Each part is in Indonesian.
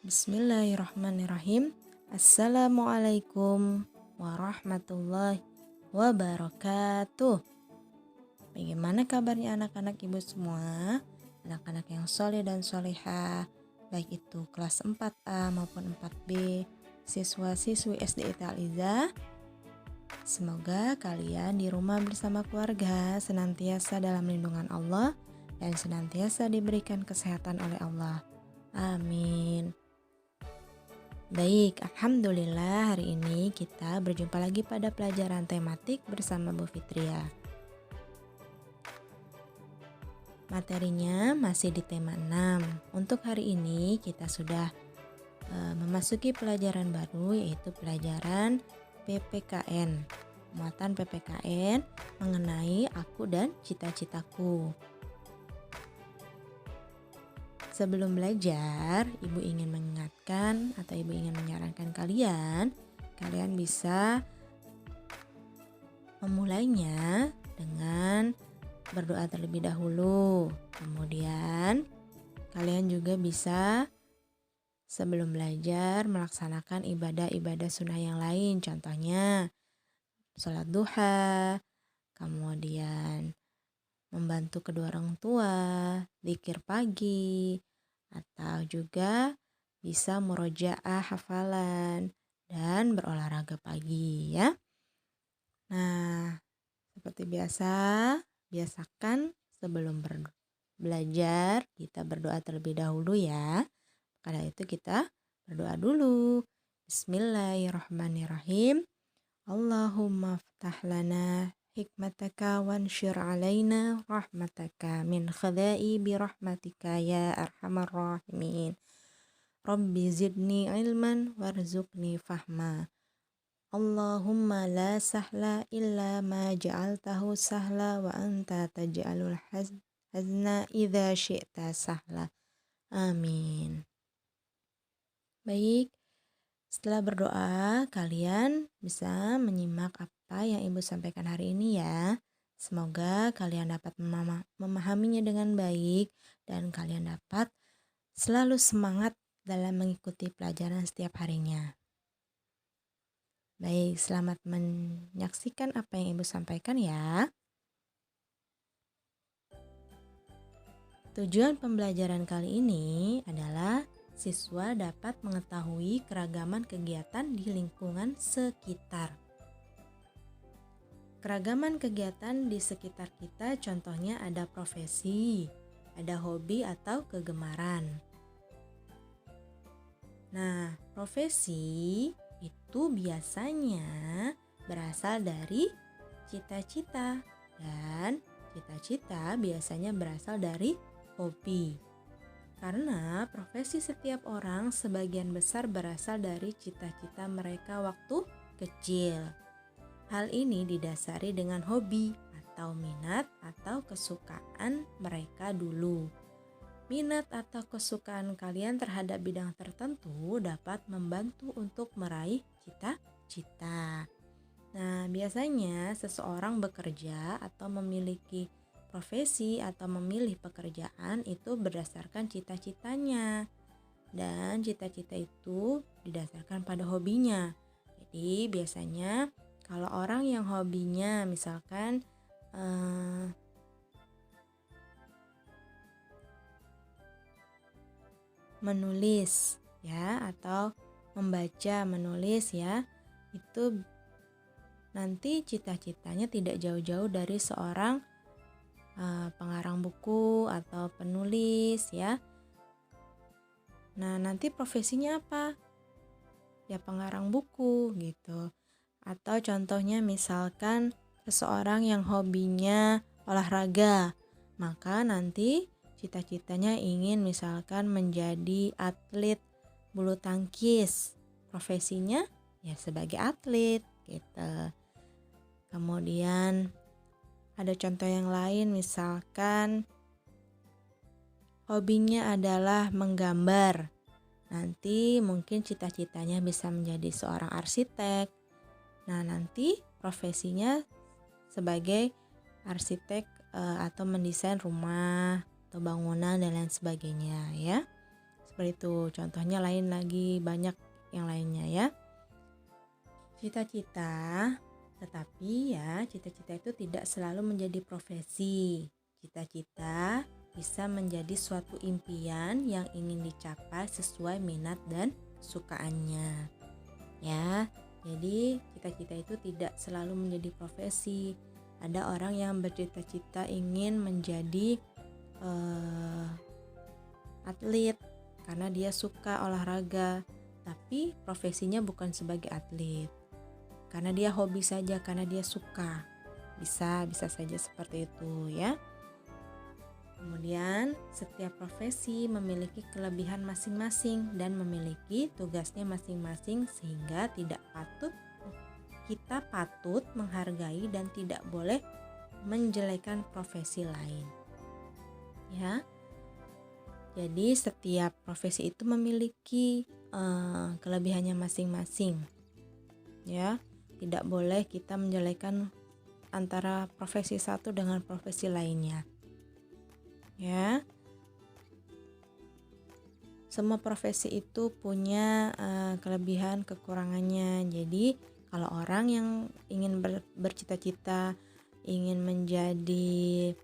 Bismillahirrahmanirrahim. Assalamualaikum warahmatullahi wabarakatuh. Bagaimana kabarnya anak-anak ibu semua? Anak-anak yang soleh dan solehah, baik itu kelas 4A maupun 4B, siswa-siswi SD Italiza. Semoga kalian di rumah bersama keluarga senantiasa dalam lindungan Allah dan senantiasa diberikan kesehatan oleh Allah. Amin. Baik, alhamdulillah hari ini kita berjumpa lagi pada pelajaran tematik bersama Bu Fitria. Materinya masih di tema 6. Untuk hari ini kita sudah memasuki pelajaran baru, yaitu pelajaran PPKN. Muatan PPKN mengenai aku dan cita-citaku. Sebelum belajar, Ibu ingin mengingatkan atau Ibu ingin menyarankan kalian bisa memulainya dengan berdoa terlebih dahulu. Kemudian kalian juga bisa sebelum belajar melaksanakan ibadah-ibadah sunnah yang lain. Contohnya sholat duha, kemudian membantu kedua orang tua, zikir pagi, atau juga bisa murojaah hafalan dan berolahraga pagi ya. Nah, seperti biasa, biasakan sebelum belajar kita berdoa terlebih dahulu ya. Karena itu kita berdoa dulu. Bismillahirrahmanirrahim. Allahumma ftah lana hikmataka wansyir alaina rahmataka min khadai birahmatika ya arhamar rahimin. Rabbi zidni ilman warzuqni fahma. Allahumma la sahla illa ma ja'altahu sahla wa anta taj'alul hazna idza syi'ta sahla. Amin. Baik, setelah berdoa kalian bisa menyimak apa yang Ibu sampaikan hari ini ya. Semoga kalian dapat memahaminya dengan baik dan kalian dapat selalu semangat dalam mengikuti pelajaran setiap harinya. Baik, selamat menyaksikan apa yang Ibu sampaikan ya. Tujuan pembelajaran kali ini adalah siswa dapat mengetahui keragaman kegiatan di lingkungan sekitar. Keragaman kegiatan di sekitar kita contohnya ada profesi, ada hobi atau kegemaran. Nah, profesi itu biasanya berasal dari cita-cita dan cita-cita biasanya berasal dari hobi. Karena profesi setiap orang sebagian besar berasal dari cita-cita mereka waktu kecil. Hal ini didasari dengan hobi atau minat atau kesukaan mereka dulu. Minat atau kesukaan kalian terhadap bidang tertentu dapat membantu untuk meraih cita-cita. Nah, biasanya seseorang bekerja atau memiliki profesi atau memilih pekerjaan itu berdasarkan cita-citanya, dan cita-cita itu didasarkan pada hobinya. Jadi biasanya kalau orang yang hobinya misalkan menulis ya, atau membaca menulis ya, itu nanti cita-citanya tidak jauh-jauh dari seorang pengarang buku atau penulis ya. Nah, nanti profesinya apa? Ya pengarang buku gitu. Atau contohnya misalkan seseorang yang hobinya olahraga, maka nanti cita-citanya ingin misalkan menjadi atlet bulu tangkis. Profesinya ya sebagai atlet gitu. Kemudian ada contoh yang lain, misalkan hobinya adalah menggambar. Nanti mungkin cita-citanya bisa menjadi seorang arsitek. Nah, nanti profesinya sebagai arsitek atau mendesain rumah atau bangunan dan lain sebagainya ya. Seperti itu. Contohnya lain lagi, banyak yang lainnya ya. Cita-cita, tetapi ya cita-cita itu tidak selalu menjadi profesi. Cita-cita bisa menjadi suatu impian yang ingin dicapai sesuai minat dan kesukaannya. Ya, jadi cita-cita itu tidak selalu menjadi profesi. Ada orang yang bercita-cita ingin menjadi atlet karena dia suka olahraga, tapi profesinya bukan sebagai atlet. Karena dia hobi saja, karena dia suka. Bisa saja seperti itu ya. Kemudian setiap profesi memiliki kelebihan masing-masing dan memiliki tugasnya masing-masing, sehingga kita patut menghargai dan tidak boleh menjelekan profesi lain. Ya. Jadi setiap profesi itu memiliki kelebihannya masing-masing. Ya. Tidak boleh kita menjelekan antara profesi satu dengan profesi lainnya. Ya. Semua profesi itu punya kelebihan kekurangannya. Jadi kalau orang yang ingin bercita-cita ingin menjadi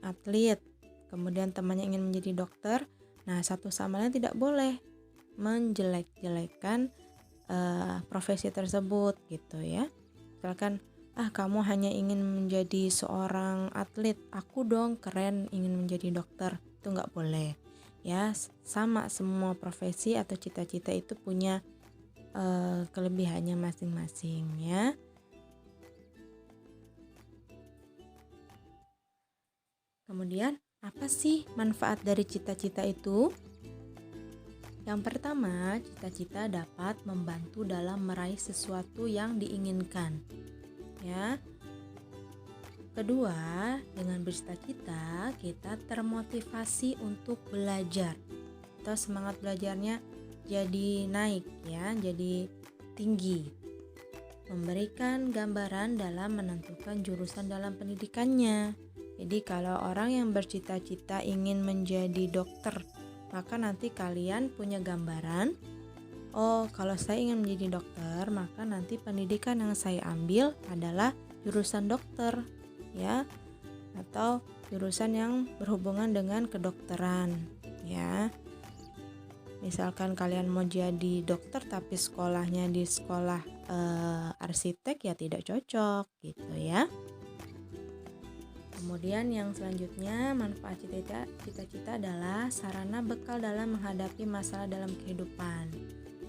atlet, kemudian temannya ingin menjadi dokter, nah satu sama lain tidak boleh menjelek-jelekan profesi tersebut gitu ya. Misalkan kamu hanya ingin menjadi seorang atlet, aku dong keren ingin menjadi dokter, itu nggak boleh ya. Sama, semua profesi atau cita-cita itu punya kelebihannya masing-masing ya. Kemudian apa sih manfaat dari cita-cita itu? Yang pertama, cita-cita dapat membantu dalam meraih sesuatu yang diinginkan. Ya. Kedua, dengan bercita-cita kita termotivasi untuk belajar. Atau semangat belajarnya jadi naik ya, jadi tinggi. Memberikan gambaran dalam menentukan jurusan dalam pendidikannya. Jadi kalau orang yang bercita-cita ingin menjadi dokter, maka nanti kalian punya gambaran, kalau saya ingin menjadi dokter, maka nanti pendidikan yang saya ambil adalah jurusan dokter ya, atau jurusan yang berhubungan dengan kedokteran ya. Misalkan kalian mau jadi dokter tapi sekolahnya di sekolah arsitek, ya tidak cocok gitu ya. Kemudian yang selanjutnya, manfaat cita-cita adalah sarana bekal dalam menghadapi masalah dalam kehidupan.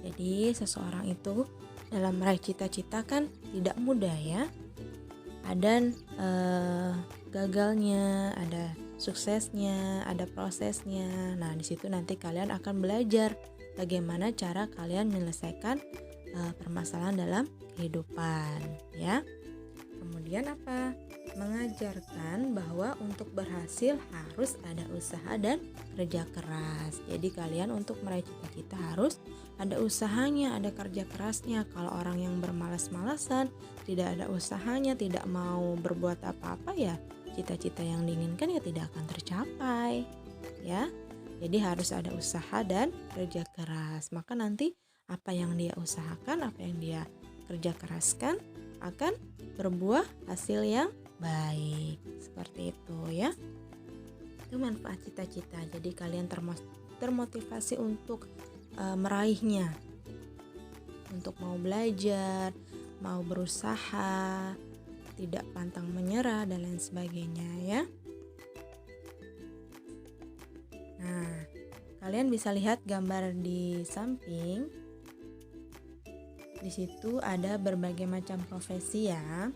Jadi seseorang itu dalam meraih cita-cita kan tidak mudah ya. Ada gagalnya, ada suksesnya, ada prosesnya. Nah, di situ nanti kalian akan belajar bagaimana cara kalian menyelesaikan permasalahan dalam kehidupan ya. Kemudian apa? Mengajarkan bahwa untuk berhasil harus ada usaha dan kerja keras. Jadi kalian untuk meraih cita-cita harus ada usahanya, ada kerja kerasnya. Kalau orang yang bermalas-malasan, tidak ada usahanya, tidak mau berbuat apa-apa, ya cita-cita yang diinginkan ya tidak akan tercapai. Ya. Jadi harus ada usaha dan kerja keras. Maka nanti apa yang dia usahakan, apa yang dia kerja keraskan akan berbuah hasil yang baik. Seperti itu ya. Itu manfaat cita-cita. Jadi kalian termotivasi untuk meraihnya, untuk mau belajar, mau berusaha, tidak pantang menyerah dan lain sebagainya ya. Nah, kalian bisa lihat gambar di samping. Di situ ada berbagai macam profesi ya.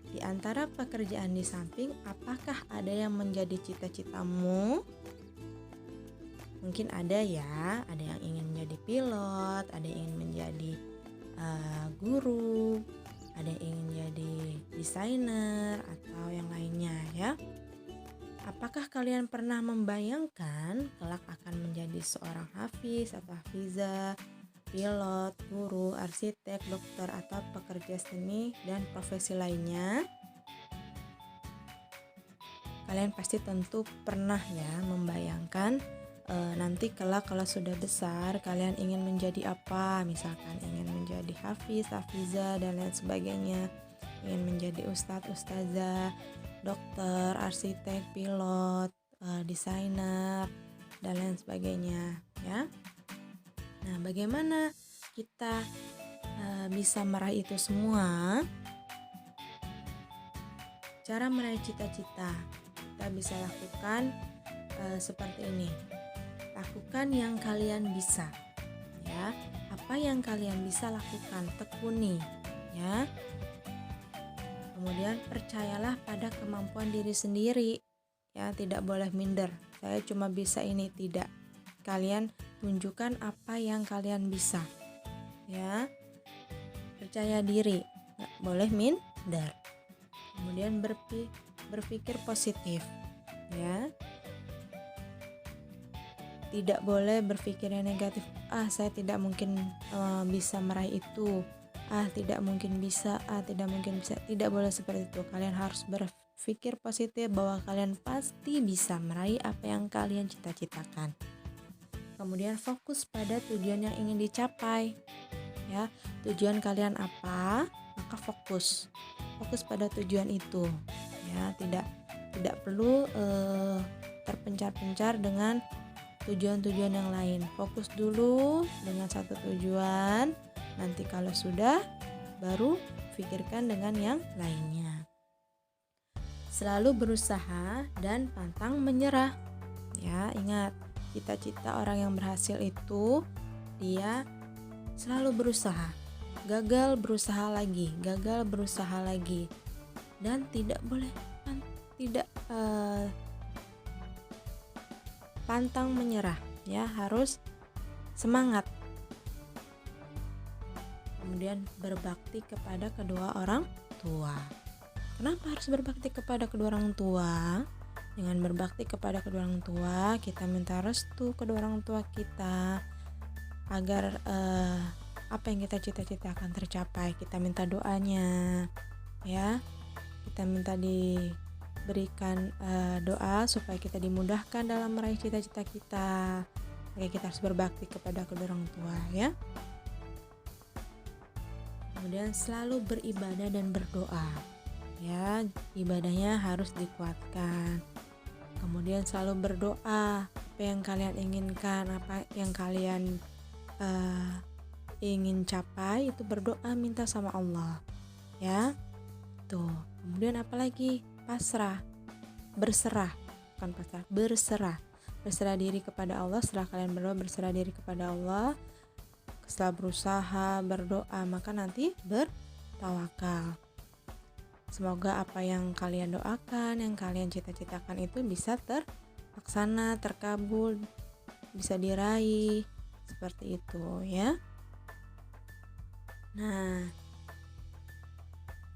Di antara pekerjaan di samping, apakah ada yang menjadi cita-citamu? Mungkin ada ya, ada yang ingin menjadi pilot, ada yang ingin menjadi guru, ada yang ingin jadi desainer atau yang lainnya ya. Apakah kalian pernah membayangkan kelak akan menjadi seorang hafiz atau hafizah, pilot, guru, arsitek, dokter, atau pekerja seni dan profesi lainnya? Kalian pasti tentu pernah ya membayangkan nanti kelak kalau sudah besar kalian ingin menjadi apa, misalkan ingin menjadi hafiz, hafizah dan lain sebagainya, ingin menjadi ustadz, ustazah, dokter, arsitek, pilot, desainer dan lain sebagainya ya. Nah, bagaimana kita bisa meraih itu semua? Cara meraih cita-cita kita bisa lakukan seperti ini. Lakukan yang kalian bisa, ya. Apa yang kalian bisa lakukan, tekuni, ya. Kemudian percayalah pada kemampuan diri sendiri, ya. Tidak boleh minder. Saya cuma bisa ini, tidak. Kalian tunjukkan apa yang kalian bisa, ya. Percaya diri, nggak boleh minder. Kemudian berpikir positif, ya. Tidak boleh berpikir yang negatif. Saya tidak mungkin bisa meraih itu. Tidak mungkin bisa. Tidak mungkin bisa. Tidak boleh seperti itu. Kalian harus berpikir positif bahwa kalian pasti bisa meraih apa yang kalian cita-citakan. Kemudian fokus pada tujuan yang ingin dicapai. Ya, tujuan kalian apa? Maka fokus pada tujuan itu, ya. Tidak perlu terpencar-pencar dengan tujuan-tujuan yang lain. Fokus dulu dengan satu tujuan, nanti kalau sudah baru pikirkan dengan yang lainnya. Selalu berusaha dan pantang menyerah, ya. Ingat, cita-cita orang yang berhasil itu dia selalu berusaha. Gagal berusaha lagi, dan tidak boleh pantang menyerah, ya. Harus semangat. Kemudian berbakti kepada kedua orang tua. Kenapa harus berbakti kepada kedua orang tua? Dengan berbakti kepada kedua orang tua, kita minta restu kedua orang tua kita agar apa yang kita cita-citakan tercapai. Kita minta doanya, ya. Kita minta diberikan doa supaya kita dimudahkan dalam meraih cita-cita kita. Oke, kita harus berbakti kepada kedua orang tua, ya. Kemudian selalu beribadah dan berdoa, ya. Ibadahnya harus dikuatkan. Kemudian selalu berdoa, apa yang kalian inginkan, apa yang kalian ingin capai, itu berdoa, minta sama Allah, ya. Tuh. Kemudian apalagi? Pasrah, berserah, bukan pasrah, berserah diri kepada Allah. Setelah kalian berdoa, berserah diri kepada Allah. Setelah berusaha, berdoa, maka nanti bertawakal. Semoga apa yang kalian doakan, yang kalian cita-citakan itu bisa terlaksana, terkabul, bisa diraih, seperti itu, ya. Nah,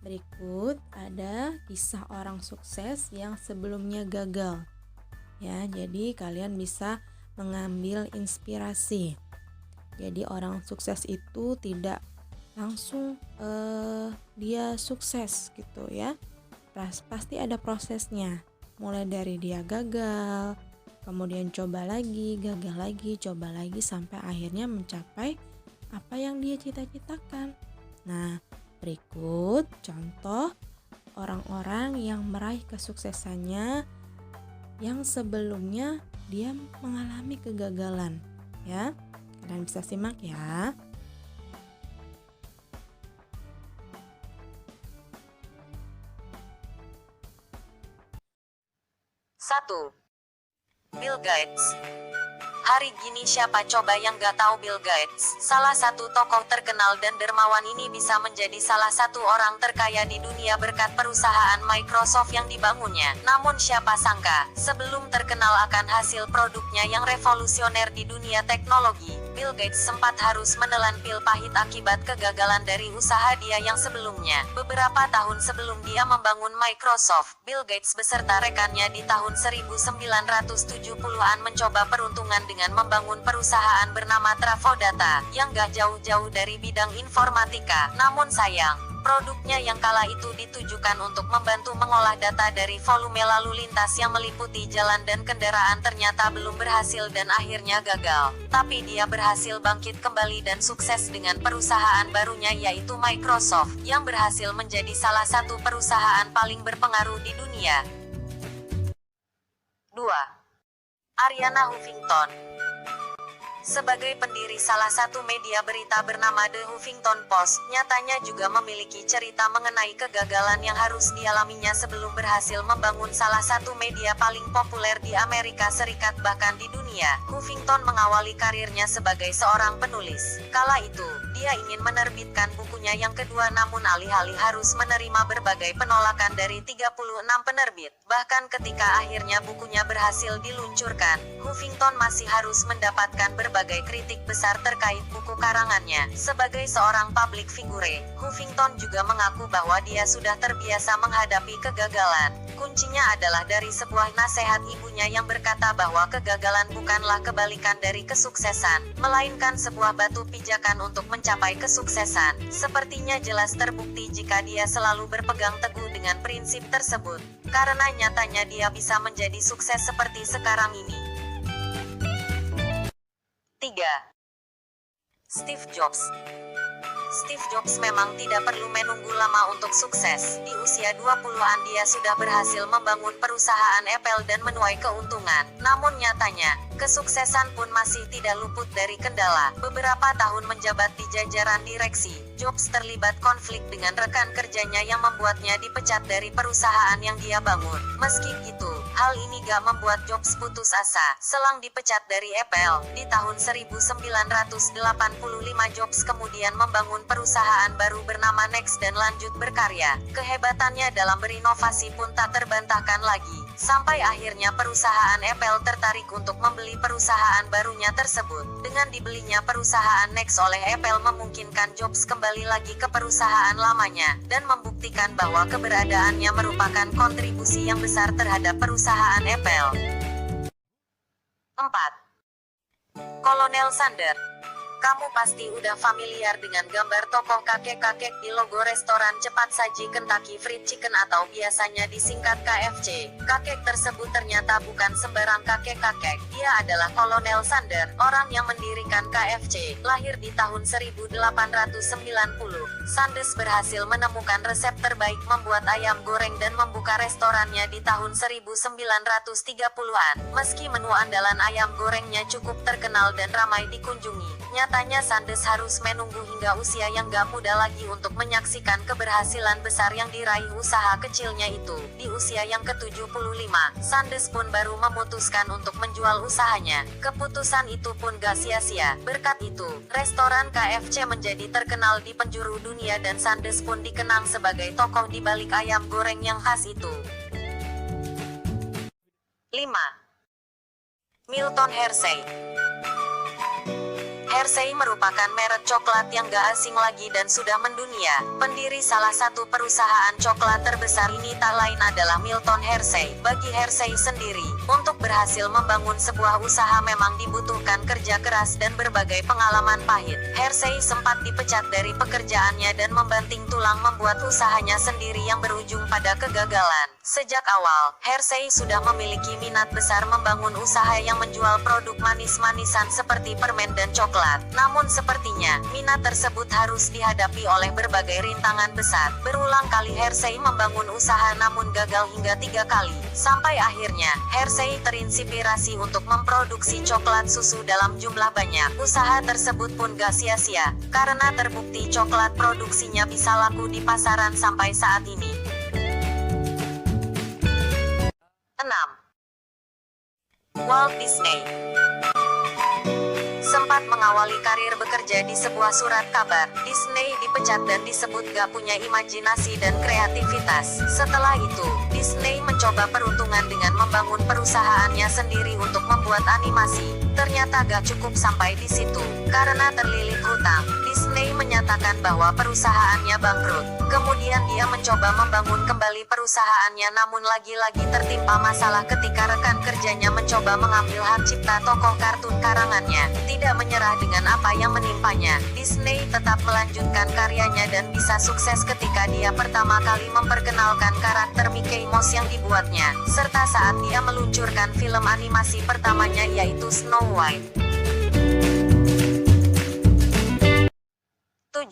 berikut ada kisah orang sukses yang sebelumnya gagal, ya. Jadi kalian bisa mengambil inspirasi. Jadi orang sukses itu tidak langsung dia sukses gitu, ya. Pasti ada prosesnya. Mulai dari dia gagal, kemudian coba lagi, gagal lagi, coba lagi, sampai akhirnya mencapai apa yang dia cita-citakan. Nah, berikut contoh orang-orang yang meraih kesuksesannya yang sebelumnya dia mengalami kegagalan, ya. Kalian bisa simak, ya. Satu. Bill Gates. Hari gini siapa coba yang gak tahu Bill Gates? Salah satu tokoh terkenal dan dermawan ini bisa menjadi salah satu orang terkaya di dunia berkat perusahaan Microsoft yang dibangunnya. Namun siapa sangka, sebelum terkenal akan hasil produknya yang revolusioner di dunia teknologi, Bill Gates sempat harus menelan pil pahit akibat kegagalan dari usaha dia yang sebelumnya. Beberapa tahun sebelum dia membangun Microsoft, Bill Gates beserta rekannya di tahun 1970-an mencoba peruntungan dengan membangun perusahaan bernama Travodata, yang gak jauh-jauh dari bidang informatika. Namun sayang, Produknya yang kala itu ditujukan untuk membantu mengolah data dari volume lalu lintas yang meliputi jalan dan kendaraan ternyata belum berhasil dan akhirnya gagal. Tapi dia berhasil bangkit kembali dan sukses dengan perusahaan barunya yaitu Microsoft, yang berhasil menjadi salah satu perusahaan paling berpengaruh di dunia. 2. Arianna Huffington. Sebagai pendiri salah satu media berita bernama The Huffington Post, nyatanya juga memiliki cerita mengenai kegagalan yang harus dialaminya sebelum berhasil membangun salah satu media paling populer di Amerika Serikat bahkan di dunia. Huffington mengawali karirnya sebagai seorang penulis. Kala itu, dia ingin menerbitkan bukunya yang kedua namun alih-alih harus menerima berbagai penolakan dari 36 penerbit. Bahkan ketika akhirnya bukunya berhasil diluncurkan, Huffington masih harus mendapatkan berbagai kritik besar terkait buku karangannya. Sebagai seorang public figure, Huffington juga mengaku bahwa dia sudah terbiasa menghadapi kegagalan. Kuncinya adalah dari sebuah nasihat ibunya yang berkata bahwa kegagalan bukanlah kebalikan dari kesuksesan, melainkan sebuah batu pijakan untuk mencapai kesuksesan. Sepertinya jelas terbukti jika dia selalu berpegang teguh dengan prinsip tersebut, karena nyatanya dia bisa menjadi sukses seperti sekarang ini. 3. Steve Jobs. Steve Jobs memang tidak perlu menunggu lama untuk sukses. Di usia 20-an dia sudah berhasil membangun perusahaan Apple dan menuai keuntungan. Namun nyatanya, kesuksesan pun masih tidak luput dari kendala. Beberapa tahun menjabat di jajaran direksi, Jobs terlibat konflik dengan rekan kerjanya yang membuatnya dipecat dari perusahaan yang dia bangun. Meski gitu, hal ini gak membuat Jobs putus asa. Selang dipecat dari Apple, di tahun 1985 Jobs kemudian membangun perusahaan baru bernama Next dan lanjut berkarya. Kehebatannya dalam berinovasi pun tak terbantahkan lagi. Sampai akhirnya perusahaan Apple tertarik untuk membeli perusahaan barunya tersebut. Dengan dibelinya perusahaan Next oleh Apple memungkinkan Jobs kembali lagi ke perusahaan lamanya, dan membuktikan bahwa keberadaannya merupakan kontribusi yang besar terhadap perusahaan Apple. 4. Kolonel Sanders. Kamu pasti udah familiar dengan gambar tokoh kakek-kakek di logo restoran cepat saji Kentucky Fried Chicken atau biasanya disingkat KFC. Kakek tersebut ternyata bukan sembarang kakek-kakek. Dia adalah Kolonel Sanders, orang yang mendirikan KFC. Lahir di tahun 1890, Sanders berhasil menemukan resep terbaik membuat ayam goreng dan membuka restorannya di tahun 1930-an. Meski menu andalan ayam gorengnya cukup terkenal dan ramai dikunjungi, nyatanya Sanders harus menunggu hingga usia yang gak muda lagi untuk menyaksikan keberhasilan besar yang diraih usaha kecilnya itu. Di usia yang ke-75, Sanders pun baru memutuskan untuk menjual usahanya. Keputusan itu pun gak sia-sia. Berkat itu, restoran KFC menjadi terkenal di penjuru dunia dan Sanders pun dikenang sebagai tokoh di balik ayam goreng yang khas itu. 5. Milton Hershey. Hershey merupakan merek coklat yang gak asing lagi dan sudah mendunia. Pendiri salah satu perusahaan coklat terbesar ini tak lain adalah Milton Hershey. Bagi Hershey sendiri, untuk berhasil membangun sebuah usaha memang dibutuhkan kerja keras dan berbagai pengalaman pahit. Hershey sempat dipecat dari pekerjaannya dan membanting tulang membuat usahanya sendiri yang berujung pada kegagalan. Sejak awal, Hershey sudah memiliki minat besar membangun usaha yang menjual produk manis-manisan seperti permen dan coklat. Namun sepertinya, minat tersebut harus dihadapi oleh berbagai rintangan besar. Berulang kali Hershey membangun usaha namun gagal hingga 3 kali. Sampai akhirnya, Hershey terinspirasi untuk memproduksi coklat susu dalam jumlah banyak. Usaha tersebut pun gak sia-sia, karena terbukti coklat produksinya bisa laku di pasaran sampai saat ini. 6. Walt Disney. Sempat mengawali karir bekerja di sebuah surat kabar, Disney dipecat dan disebut gak punya imajinasi dan kreativitas. Setelah itu, Disney mencoba peruntungan dengan membangun perusahaannya sendiri untuk membuat animasi. Ternyata gak cukup sampai di situ. Karena terlilit hutang, Disney menyatakan bahwa perusahaannya bangkrut. Kemudian dia mencoba membangun kembali perusahaannya, namun lagi-lagi tertimpa masalah ketika rekan kerjanya mencoba mengambil hak cipta tokoh kartun karangannya. Tidak menyerah dengan apa yang menimpanya, Disney tetap melanjutkan karyanya dan bisa sukses ketika dia pertama kali memperkenalkan karakter Mickey Mouse yang dibuatnya, serta saat dia meluncurkan film animasi pertamanya yaitu Snow White. 7.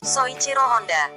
Soichiro Honda.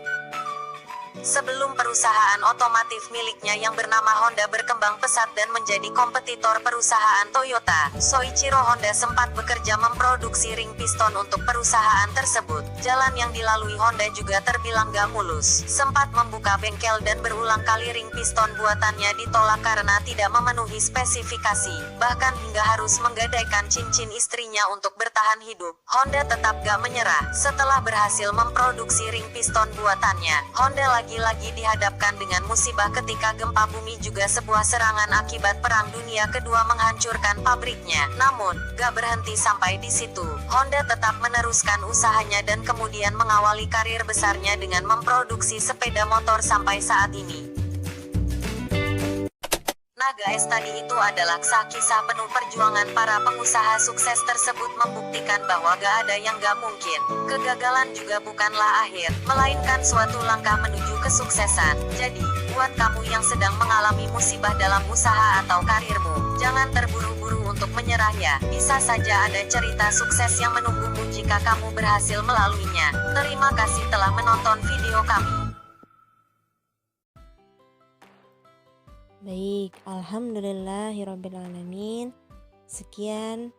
Sebelum perusahaan otomotif miliknya yang bernama Honda berkembang pesat dan menjadi kompetitor perusahaan Toyota, Soichiro Honda sempat bekerja memproduksi ring piston untuk perusahaan tersebut. Jalan yang dilalui Honda juga terbilang gak mulus. Sempat membuka bengkel dan berulang kali ring piston buatannya ditolak karena tidak memenuhi spesifikasi. Bahkan hingga harus menggadaikan cincin istrinya untuk bertahan hidup. Honda tetap gak menyerah. Setelah berhasil memproduksi ring piston buatannya, Honda lagi-lagi dihadapkan dengan musibah ketika gempa bumi, juga sebuah serangan akibat Perang Dunia Kedua menghancurkan pabriknya. Namun, gak berhenti sampai di situ. Honda tetap meneruskan usahanya dan kemudian mengawali karir besarnya dengan memproduksi sepeda motor sampai saat ini. Naga S tadi itu adalah kisah penuh perjuangan para pengusaha sukses tersebut, membuktikan bahwa gak ada yang gak mungkin. Kegagalan juga bukanlah akhir, melainkan suatu langkah menuju kesuksesan. Jadi, buat kamu yang sedang mengalami musibah dalam usaha atau karirmu, jangan terburu-buru untuk menyerah ya. Bisa saja ada cerita sukses yang menunggumu jika kamu berhasil melaluinya. Terima kasih telah menonton video kami. Baik, alhamdulillahirrabbilalamin. Sekian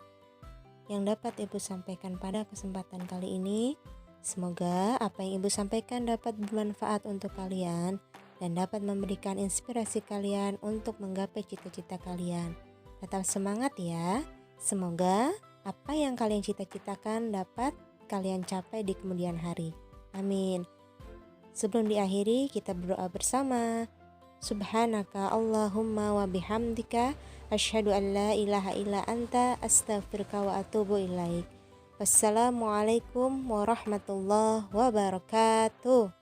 yang dapat Ibu sampaikan pada kesempatan kali ini. Semoga apa yang Ibu sampaikan dapat bermanfaat untuk kalian dan dapat memberikan inspirasi kalian untuk menggapai cita-cita kalian. Tetap semangat ya. Semoga apa yang kalian cita-citakan dapat kalian capai di kemudian hari. Amin. Sebelum diakhiri, kita berdoa bersama. Subhanaka Allahumma wa bihamdika asyhadu an la ilaha illa anta astaghfiruka wa atubu ilaik. Wassalamualaikum warahmatullahi wabarakatuh.